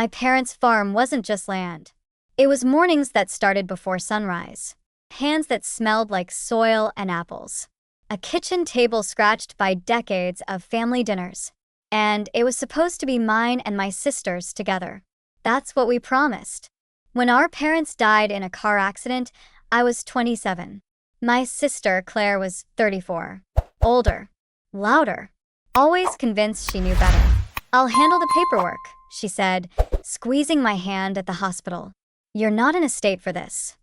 My parents' farm wasn't just land. It was mornings that started before sunrise, hands that smelled like soil and apples, a kitchen table scratched by decades of family dinners. And it was supposed to be mine and my sister's together. That's what we promised. When our parents died in a car accident, I was 27. My sister, Claire, was 34. Older. Louder. Always convinced she knew better. "I'll handle the paperwork," she said, squeezing my hand at the hospital. "You're not in a state for this."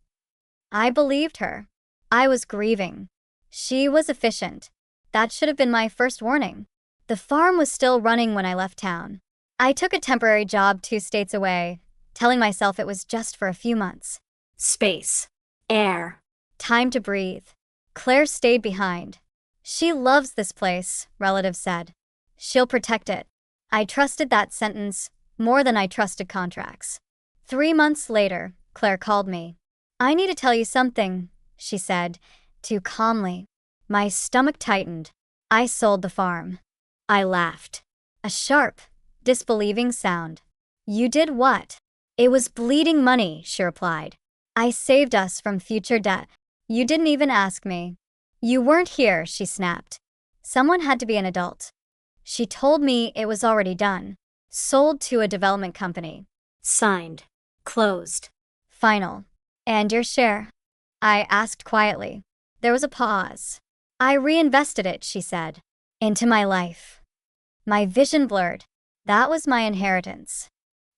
I believed her. I was grieving. She was efficient. That should have been my first warning. The farm was still running when I left town. I took a temporary job 2 states away, telling myself it was just for a few months. Space. Air. Time to breathe. Claire stayed behind. "She loves this place," relatives said. "She'll protect it." I trusted that sentence more than I trusted contracts. 3 months later, Claire called me. "I need to tell you something," she said, too calmly. My stomach tightened. "I sold the farm." I laughed. A sharp, disbelieving sound. "You did what?" "It was bleeding money," she replied. "I saved us from future debt. You didn't even ask me." "You weren't here," she snapped. "Someone had to be an adult." She told me it was already done. Sold to a development company. Signed. Closed. Final. "And your share?" I asked quietly. There was a pause. "I reinvested it," she said. "Into my life." My vision blurred. That was my inheritance.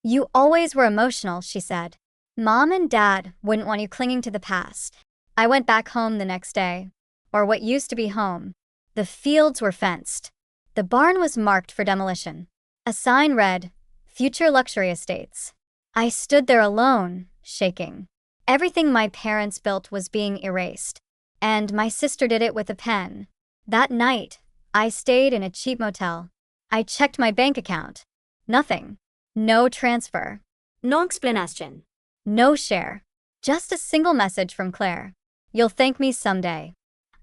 "You always were emotional," she said. "Mom and Dad wouldn't want you clinging to the past." I went back home the next day. Or what used to be home. The fields were fenced. The barn was marked for demolition. A sign read, "Future Luxury Estates." I stood there alone, shaking. Everything my parents built was being erased. And my sister did it with a pen. That night, I stayed in a cheap motel. I checked my bank account. Nothing. No transfer. No explanation. No share. Just a single message from Claire. "You'll thank me someday."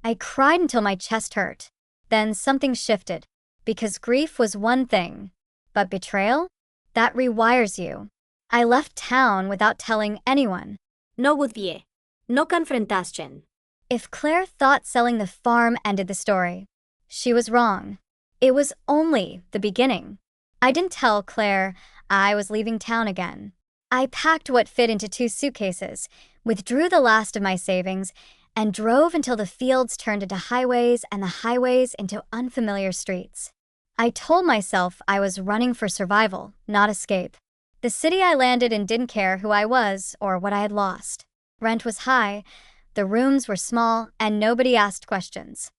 I cried until my chest hurt. Then something shifted. Because grief was one thing. But betrayal? That rewires you. I left town without telling anyone. No goodbye. No confrontation. If Claire thought selling the farm ended the story, she was wrong. It was only the beginning. I didn't tell Claire I was leaving town again. I packed what fit into 2 suitcases, withdrew the last of my savings, and drove until the fields turned into highways and the highways into unfamiliar streets. I told myself I was running for survival, not escape. The city I landed in didn't care who I was or what I had lost. Rent was high, the rooms were small, and nobody asked questions.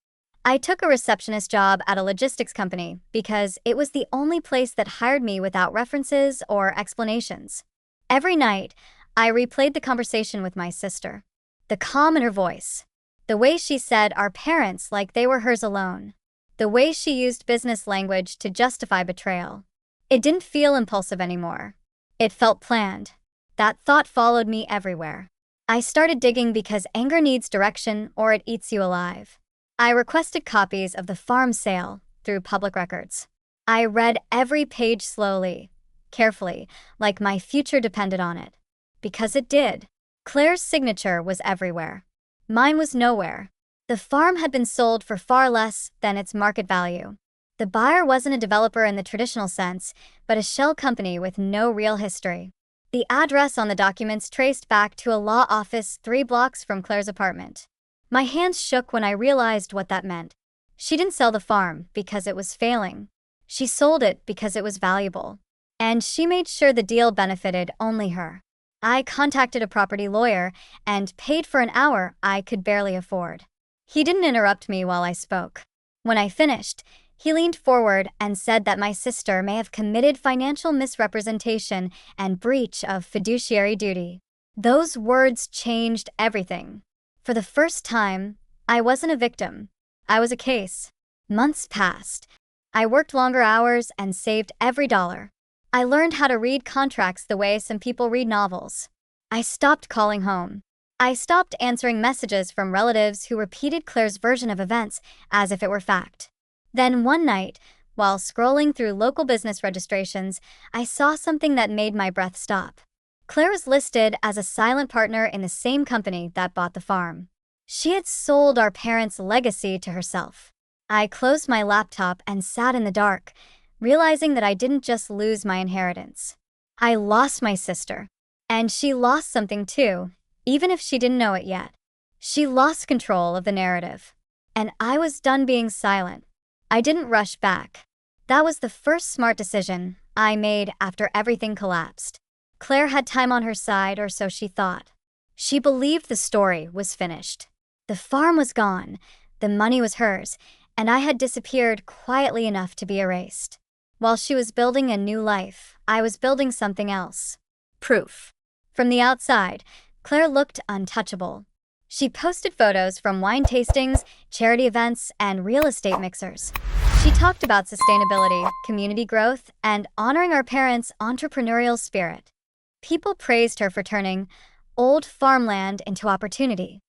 I took a receptionist job at a logistics company because it was the only place that hired me without references or explanations. Every night, I replayed the conversation with my sister. The calm in her voice. The way she said our parents like they were hers alone. The way she used business language to justify betrayal. It didn't feel impulsive anymore. It felt planned. That thought followed me everywhere. I started digging because anger needs direction or it eats you alive. I requested copies of the farm sale through public records. I read every page slowly, carefully, like my future depended on it. Because it did. Claire's signature was everywhere. Mine was nowhere. The farm had been sold for far less than its market value. The buyer wasn't a developer in the traditional sense, but a shell company with no real history. The address on the documents traced back to a law office 3 blocks from Claire's apartment. My hands shook when I realized what that meant. She didn't sell the farm because it was failing. She sold it because it was valuable. And she made sure the deal benefited only her. I contacted a property lawyer and paid for an hour I could barely afford. He didn't interrupt me while I spoke. When I finished, he leaned forward and said that my sister may have committed financial misrepresentation and breach of fiduciary duty. Those words changed everything. For the first time, I wasn't a victim. I was a case. Months passed. I worked longer hours and saved every dollar. I learned how to read contracts the way some people read novels. I stopped calling home. I stopped answering messages from relatives who repeated Claire's version of events as if it were fact. Then one night, While scrolling through local business registrations, I saw something that made my breath stop. Claire was listed as a silent partner in the same company that bought the farm. She had sold our parents' legacy to herself. I closed my laptop and sat in the dark, realizing that I didn't just lose my inheritance. I lost my sister. And she lost something too, even if she didn't know it yet. She lost control of the narrative. And I was done being silent. I didn't rush back. That was the first smart decision I made after everything collapsed. Claire had time on her side, or so she thought. She believed the story was finished. The farm was gone, the money was hers, and I had disappeared quietly enough to be erased. While she was building a new life, I was building something else. Proof. From the outside, Claire looked untouchable. She posted photos from wine tastings, charity events, and real estate mixers. She talked about sustainability, community growth, and honoring our parents' entrepreneurial spirit. People praised her for turning old farmland into opportunity.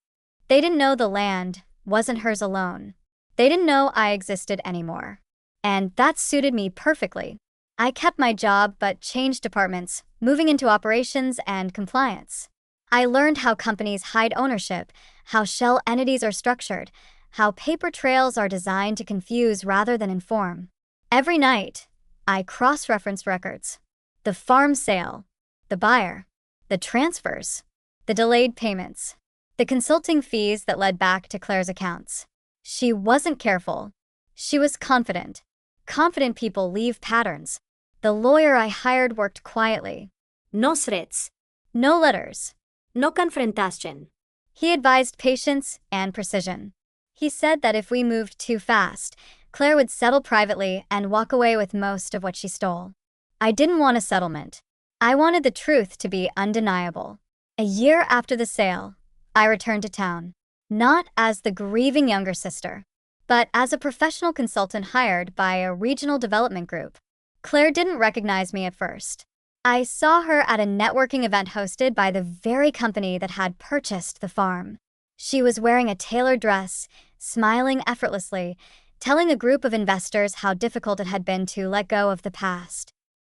They didn't know the land wasn't hers alone. They didn't know I existed anymore. And that suited me perfectly. I kept my job but changed departments, moving into operations and compliance. I learned how companies hide ownership, how shell entities are structured, how paper trails are designed to confuse rather than inform. Every night, I cross-referenced records. The farm sale, the buyer, the transfers, the delayed payments, the consulting fees that led back to Claire's accounts. She wasn't careful. She was confident. Confident people leave patterns. The lawyer I hired worked quietly. No threats. No letters. No confrontation. He advised patience and precision. He said that if we moved too fast, Claire would settle privately and walk away with most of what she stole. I didn't want a settlement. I wanted the truth to be undeniable. A year after the sale, I returned to town. Not as the grieving younger sister, but as a professional consultant hired by a regional development group. Claire didn't recognize me at first. I saw her at a networking event hosted by the very company that had purchased the farm. She was wearing a tailored dress, smiling effortlessly, telling a group of investors how difficult it had been to let go of the past.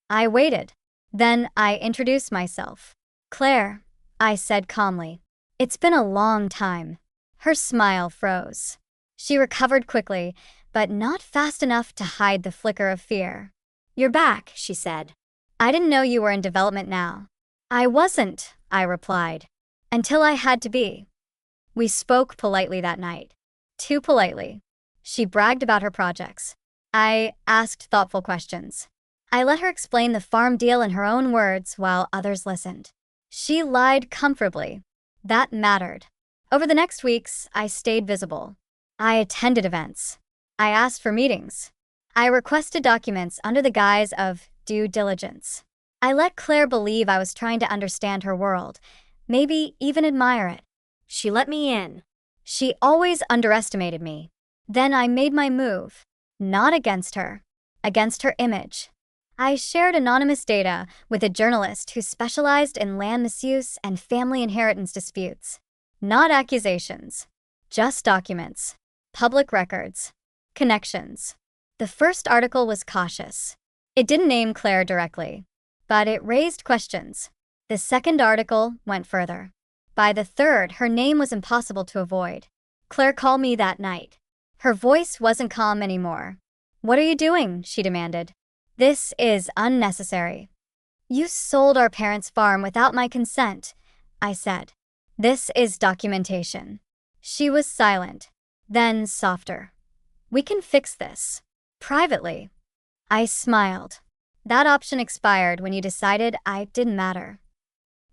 I waited. Then I introduced myself. Claire, I said calmly. It's been a long time. Her smile froze. She recovered quickly, but not fast enough to hide the flicker of fear. You're back, she said. I didn't know you were in development now. I wasn't, I replied. Until I had to be. We spoke politely that night. Too politely. She bragged about her projects. I asked thoughtful questions. I let her explain the farm deal in her own words while others listened. She lied comfortably. That mattered. Over the next weeks, I stayed visible. I attended events. I asked for meetings. I requested documents under the guise of due diligence. I let Claire believe I was trying to understand her world, maybe even admire it. She let me in. She always underestimated me. Then I made my move. Not against her. Against her image. I shared anonymous data with a journalist who specialized in land misuse and family inheritance disputes. Not accusations. Just documents. Public records. Connections. The first article was cautious. It didn't name Claire directly, but it raised questions. The second article went further. By the third, her name was impossible to avoid. Claire called me that night. Her voice wasn't calm anymore. What are you doing? She demanded. This is unnecessary. You sold our parents' farm without my consent, I said. This is documentation. She was silent, then softer. We can fix this. Privately. I smiled. That option expired when you decided I didn't matter.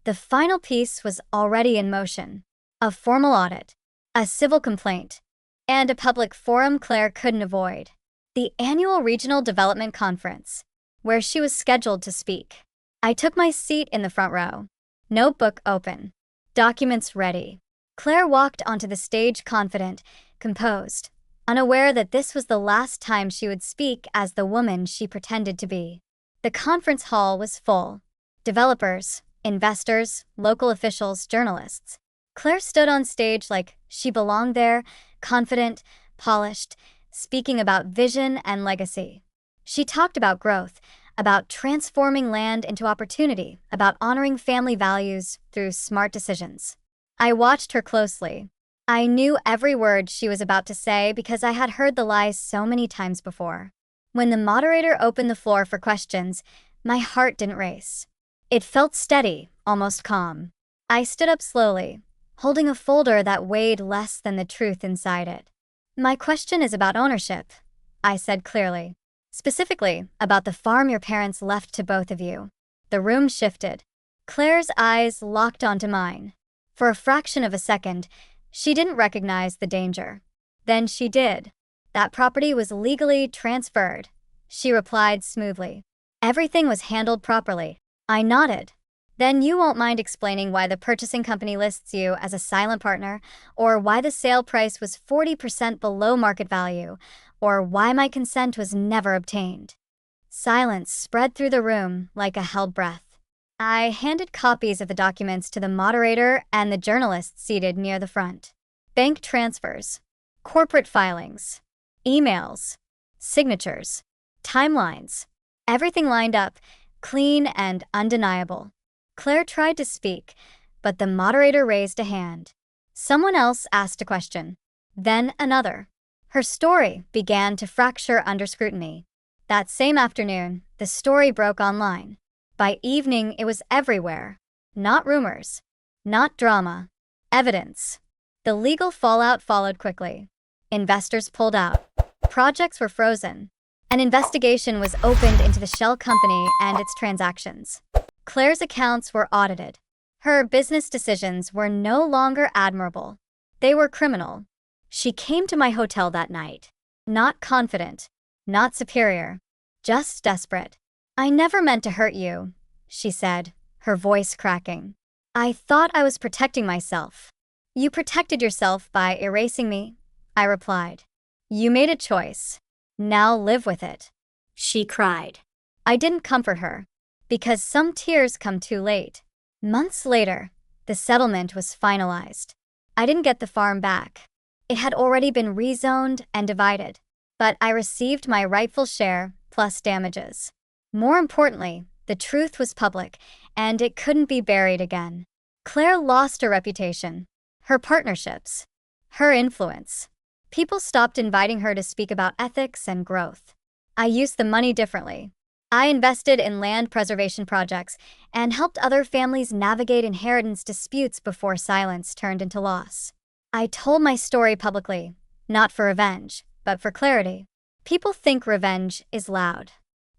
The final piece was already in motion. A formal audit, a civil complaint, and a public forum Claire couldn't avoid. The annual Regional Development Conference, where she was scheduled to speak. I took my seat in the front row. Notebook open. Documents ready. Claire walked onto the stage confident, composed, unaware that this was the last time she would speak as the woman she pretended to be. The conference hall was full. Developers, investors, local officials, journalists. Claire stood on stage like she belonged there, confident, polished, speaking about vision and legacy. She talked about growth, about transforming land into opportunity, about honoring family values through smart decisions. I watched her closely. I knew every word she was about to say because I had heard the lies so many times before. When the moderator opened the floor for questions, my heart didn't race. It felt steady, almost calm. I stood up slowly, holding a folder that weighed less than the truth inside it. My question is about ownership, I said clearly. Specifically, about the farm your parents left to both of you. The room shifted. Claire's eyes locked onto mine. For a fraction of a second, she didn't recognize the danger. Then she did. That property was legally transferred, she replied smoothly. Everything was handled properly. I nodded. Then you won't mind explaining why the purchasing company lists you as a silent partner, or why the sale price was 40% below market value, or why my consent was never obtained. Silence spread through the room like a held breath. I handed copies of the documents to the moderator and the journalists seated near the front. Bank transfers, corporate filings, emails, signatures, timelines. Everything lined up, clean and undeniable. Claire tried to speak, but the moderator raised a hand. Someone else asked a question. Then another. Her story began to fracture under scrutiny. That same afternoon, the story broke online. By evening, it was everywhere. Not rumors. Not drama. Evidence. The legal fallout followed quickly. Investors pulled out. Projects were frozen. An investigation was opened into the shell company and its transactions. Claire's accounts were audited. Her business decisions were no longer admirable. They were criminal. She came to my hotel that night. Not confident, not superior, just desperate. I never meant to hurt you, she said, her voice cracking. I thought I was protecting myself. You protected yourself by erasing me, I replied. You made a choice. Now live with it. She cried. I didn't comfort her, because some tears come too late. Months later, the settlement was finalized. I didn't get the farm back. It had already been rezoned and divided, but I received my rightful share plus damages. More importantly, the truth was public, and it couldn't be buried again. Claire lost her reputation, her partnerships, her influence. People stopped inviting her to speak about ethics and growth. I used the money differently. I invested in land preservation projects and helped other families navigate inheritance disputes before silence turned into loss. I told my story publicly, not for revenge, but for clarity. People think revenge is loud.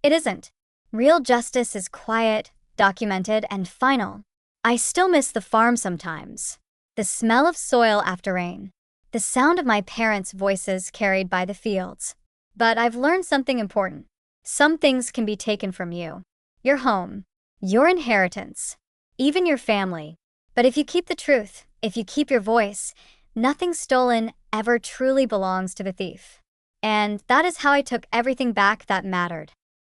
It isn't. Real justice is quiet, documented, and final. I still miss the farm sometimes. The smell of soil after rain. The sound of my parents' voices carried by the fields. But I've learned something important. Some things can be taken from you. Your home, your inheritance, even your family. But if you keep the truth, if you keep your voice, nothing stolen ever truly belongs to the thief. And that is how I took everything back that mattered.